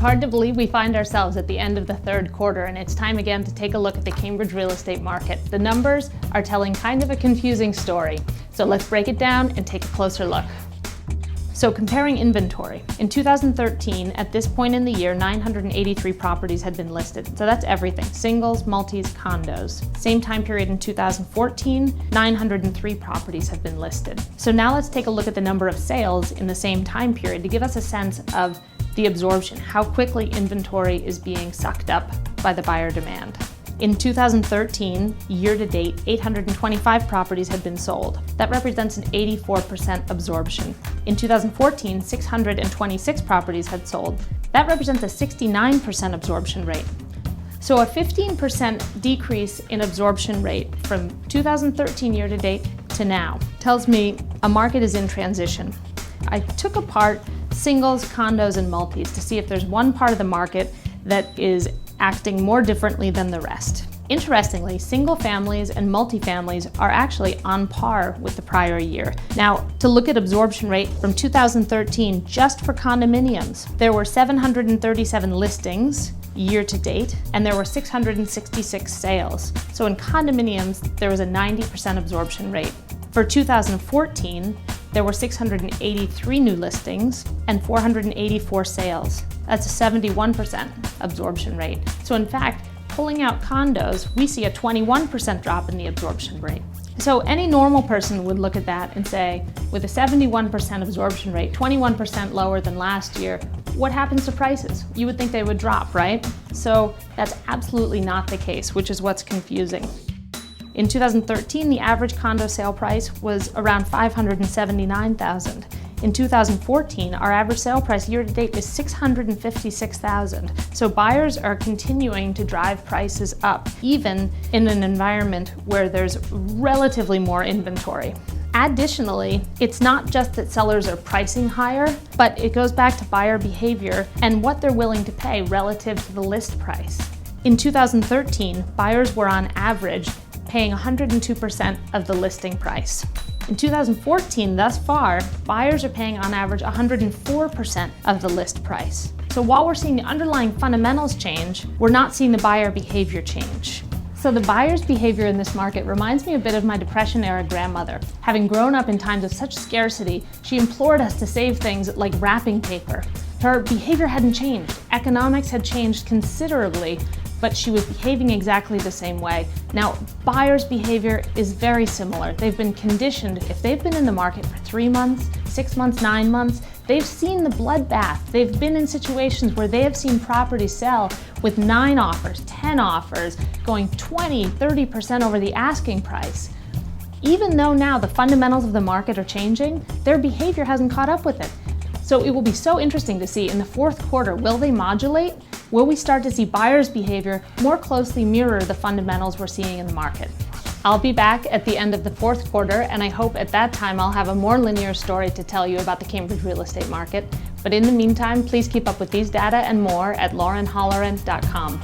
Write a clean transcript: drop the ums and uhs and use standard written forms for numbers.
hard to believe we find ourselves at the end of the third quarter, and it's time again to take a look at the Cambridge real estate market. The numbers are telling kind of a confusing story, so let's break it down and take a closer look. So comparing inventory. In 2013, at this point in the year, 983 properties had been listed. So that's everything, singles, multis, condos. Same time period in 2014, 903 properties have been listed. So now let's take a look at the number of sales in the same time period to give us a sense of the absorption, how quickly inventory is being sucked up by the buyer demand. In 2013, year-to-date, 825 properties had been sold. That represents an 84% absorption. In 2014, 626 properties had sold. That represents a 69% absorption rate. So a 15% decrease in absorption rate from 2013 year-to-date to now tells me a market is in transition. I took apart singles, condos, and multis to see if there's one part of the market that is acting more differently than the rest. Interestingly, single families and multifamilies are actually on par with the prior year. Now, to look at absorption rate from 2013 just for condominiums, there were 737 listings year to date, and there were 666 sales. So in condominiums, there was a 90% absorption rate. For 2014, there were 683 new listings and 484 sales. That's a 71% absorption rate. So in fact, pulling out condos, we see a 21% drop in the absorption rate. So any normal person would look at that and say, with a 71% absorption rate, 21% lower than last year, what happens to prices? You would think they would drop, right? So that's absolutely not the case, which is what's confusing. In 2013, the average condo sale price was around $579,000. In 2014, our average sale price year-to-date is $656,000. So buyers are continuing to drive prices up, even in an environment where there's relatively more inventory. Additionally, it's not just that sellers are pricing higher, but it goes back to buyer behavior and what they're willing to pay relative to the list price. In 2013, buyers were on average paying 102% of the listing price. In 2014, thus far, buyers are paying on average 104% of the list price. So while we're seeing the underlying fundamentals change, we're not seeing the buyer behavior change. So the buyer's behavior in this market reminds me a bit of my Depression-era grandmother. Having grown up in times of such scarcity, she implored us to save things like wrapping paper. Her behavior hadn't changed. Economics had changed considerably, but she was behaving exactly the same way. Now, buyers' behavior is very similar. They've been conditioned. If they've been in the market for 3 months, 6 months, 9 months, they've seen the bloodbath. They've been in situations where they have seen properties sell with 9 offers, 10 offers, going 20, 30% over the asking price. Even though now the fundamentals of the market are changing, their behavior hasn't caught up with it. So it will be so interesting to see in the fourth quarter, will they modulate? Will we start to see buyers' behavior more closely mirror the fundamentals we're seeing in the market? I'll be back at the end of the fourth quarter, and I hope at that time I'll have a more linear story to tell you about the Cambridge real estate market. But in the meantime, please keep up with these data and more at laurenholleran.com.